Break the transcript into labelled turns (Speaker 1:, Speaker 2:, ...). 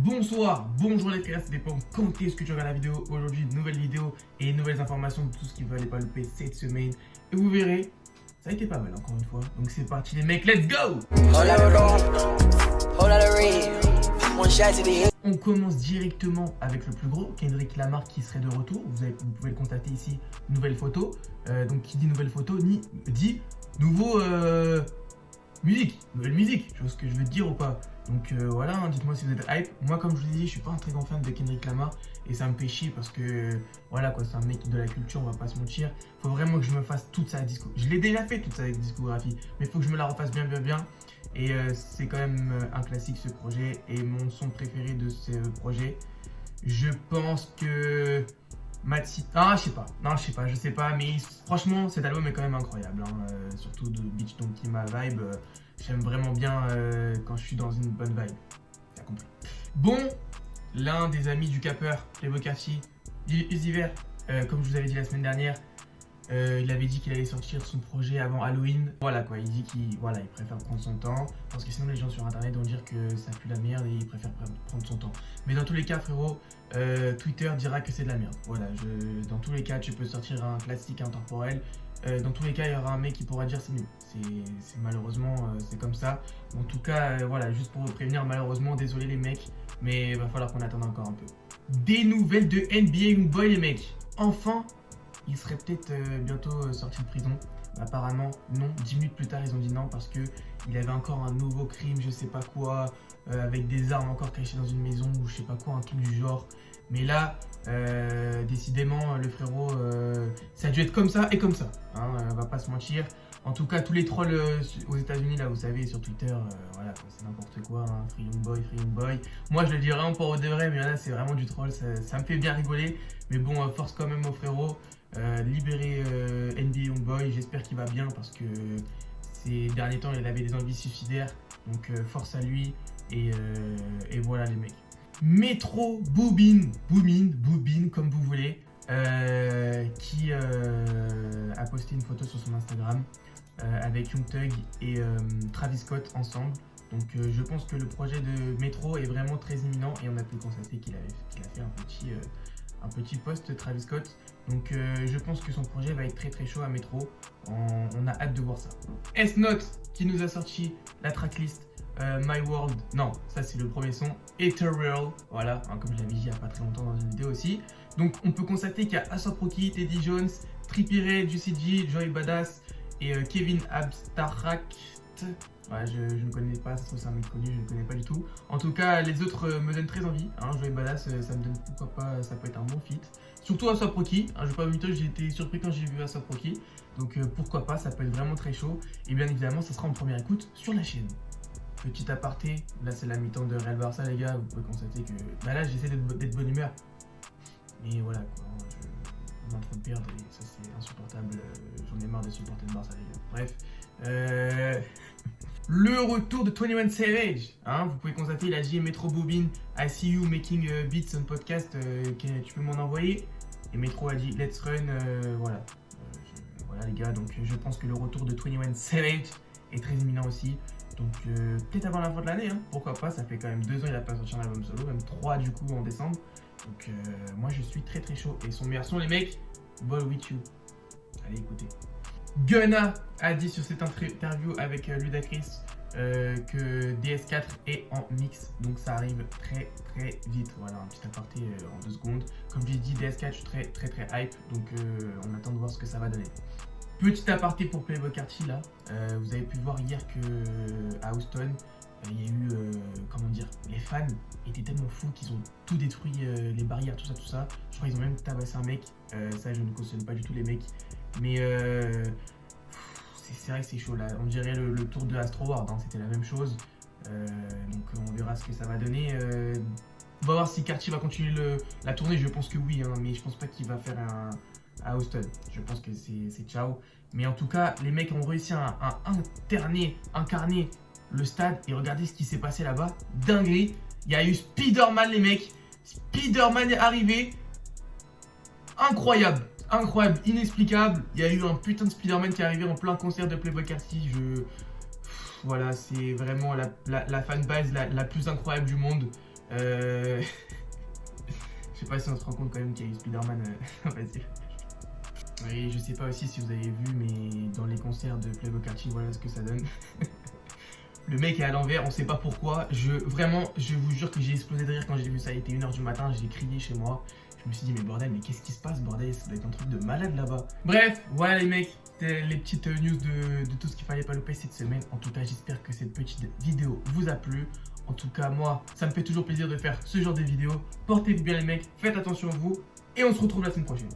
Speaker 1: Bonsoir, bonjour les frères, ça dépend quand est-ce que tu regardes la vidéo. Aujourd'hui, nouvelle vidéo et nouvelles informations de tout ce qu'il ne fallait pas louper cette semaine. Et vous verrez, ça a été pas mal encore une fois. Donc c'est parti les mecs, let's go! On commence directement avec le plus gros, Kendrick Lamar qui serait de retour. Vous pouvez le constater ici, nouvelle photo. Donc qui dit nouvelle photo, dit nouveau musique, nouvelle musique, tu vois ce que je veux dire ou pas? Donc voilà, hein, dites-moi si vous êtes hype. Moi comme je vous l'ai dit, je suis pas un très grand fan de Kendrick Lamar et ça me fait chier parce que voilà quoi, c'est un mec de la culture, on va pas se mentir. Faut vraiment que je me fasse toute sa discographie. Je l'ai déjà fait toute sa discographie, mais faut que je me la refasse bien. Et c'est quand même un classique ce projet et mon son préféré de ce projet. Je pense que je sais pas, mais franchement cet album est quand même incroyable, hein. Surtout de Bitch Don't Kill My Vibe, j'aime vraiment bien quand je suis dans une bonne vibe, t'as compris. Bon, l'un des amis du capeur, Playboi Carti, Lil Uzi Vert, comme je vous avais dit la semaine dernière, il avait dit qu'il allait sortir son projet avant Halloween. Voilà quoi, il dit qu'il préfère prendre son temps parce que sinon les gens sur internet vont dire que ça pue la merde et il préfère prendre son temps. Mais dans tous les cas frérot, Twitter dira que c'est de la merde. Voilà, dans tous les cas tu peux sortir un classique intemporel. Dans tous les cas il y aura un mec qui pourra dire c'est nul. C'est malheureusement c'est comme ça. En tout cas voilà, juste pour vous prévenir, malheureusement désolé les mecs, mais il va falloir qu'on attende encore un peu. Des nouvelles de NBA Youngboy les mecs. Enfin, il serait peut-être bientôt sorti de prison. Apparemment non, 10 minutes plus tard ils ont dit non parce que il avait encore un nouveau crime, je sais pas quoi, avec des armes encore cachées dans une maison ou je sais pas quoi, un truc du genre. Mais là, décidément le frérot, ça a dû être comme ça et comme ça, hein, on va pas se mentir. En tout cas tous les trolls aux États-Unis là, vous savez, sur Twitter, voilà c'est n'importe quoi, hein, Free Youngboy. Moi je le dis vraiment pour de vrai, mais là c'est vraiment du troll, ça me fait bien rigoler. Mais bon, force quand même au frérot. Libérer NBA Youngboy, j'espère qu'il va bien parce que ces derniers temps il avait des envies suicidaires, donc force à lui et voilà les mecs. Metro Boomin comme vous voulez, qui a posté une photo sur son Instagram avec Young Thug et Travis Scott ensemble. Donc je pense que le projet de Metro est vraiment très imminent et on a pu constater qu'il a fait un petit post Travis Scott. Donc je pense que son projet va être très chaud à Metro. On a hâte de voir ça. S-Note qui nous a sorti la tracklist My World. Non, ça c'est le premier son. Ethereal. Voilà, hein, comme je l'avais dit il n'y a pas très longtemps dans une vidéo aussi. Donc on peut constater qu'il y a A$AP Rocky, Teddy Jones, Trippie Redd, Juicy J, Joey Badass et Kevin Abstract. Ouais, je ne connais pas, c'est un mec connu, je ne connais pas du tout. En tout cas, les autres me donnent très envie. Hein, Joey Badass, ça me donne pourquoi pas, ça peut être un bon feat. Surtout A$AP Rocky, hein, je vais pas vous mentir, j'ai été surpris quand j'ai vu A$AP Rocky. Donc pourquoi pas, ça peut être vraiment très chaud. Et bien évidemment, ça sera en première écoute sur la chaîne. Petit aparté, là c'est la mi-temps de Real Barça les gars, vous pouvez constater que là j'essaie d'être bonne humeur. Mais voilà quoi, on est en train de perdre et ça c'est insupportable, j'en ai marre de supporter le Barça les gars. Bref, le retour de 21 Savage, hein, vous pouvez constater, il a dit Metro Boomin, I see you making beats on podcast, tu peux m'en envoyer. Et Metro a dit let's run, voilà. Voilà les gars, donc je pense que le retour de 21 Savage est très imminent aussi. Donc peut-être avant la fin de l'année, hein, pourquoi pas, ça fait quand même 2 ans il n'a pas sorti un album solo, même 3 du coup en décembre. Donc moi je suis très chaud. Et son meilleur son les mecs, Ball With You. Allez écoutez. Gunna a dit sur cette interview avec Ludacris que DS4 est en mix, donc ça arrive très vite. Voilà, un petit aparté en 2 secondes. Comme j'ai dit, DS4 je suis très hype, donc on attend de voir ce que ça va donner. Petit aparté pour Playboi Carti là, vous avez pu voir hier que à Houston, il y a eu, les fans étaient tellement fous qu'ils ont tout détruit, les barrières, tout ça. Je crois qu'ils ont même tabassé un mec, ça je ne cautionne pas du tout les mecs, mais c'est vrai que c'est chaud là, on dirait le tour de Astro World, hein, c'était la même chose, donc on verra ce que ça va donner. On va voir si Carti va continuer la tournée, je pense que oui, hein, mais je pense pas qu'il va faire à Houston, je pense que c'est ciao. Mais en tout cas, les mecs ont réussi à incarner le stade et regardez ce qui s'est passé là-bas, dinguerie. Il y a eu Spider-Man les mecs, Spider-Man est arrivé, incroyable, inexplicable. Il y a eu un putain de Spider-Man qui est arrivé en plein concert de Playboi Carti. Voilà, c'est vraiment la fanbase la plus incroyable du monde. Je sais pas si on se rend compte quand même qu'il y a eu Spider-Man, on va dire. Et je sais pas aussi si vous avez vu, mais dans les concerts de Playboi Carti, voilà ce que ça donne. Le mec est à l'envers, on sait pas pourquoi. Vraiment, je vous jure que j'ai explosé de rire quand j'ai vu ça. Il était 1 h du matin, j'ai crié chez moi. Je me suis dit, mais bordel, mais qu'est-ce qui se passe, bordel? Ça doit être un truc de malade là-bas. Bref, voilà les mecs, c'était les petites news de tout ce qu'il fallait pas louper cette semaine. En tout cas, j'espère que cette petite vidéo vous a plu. En tout cas, moi, ça me fait toujours plaisir de faire ce genre de vidéos. Portez-vous bien les mecs, faites attention à vous. Et on se retrouve la semaine prochaine.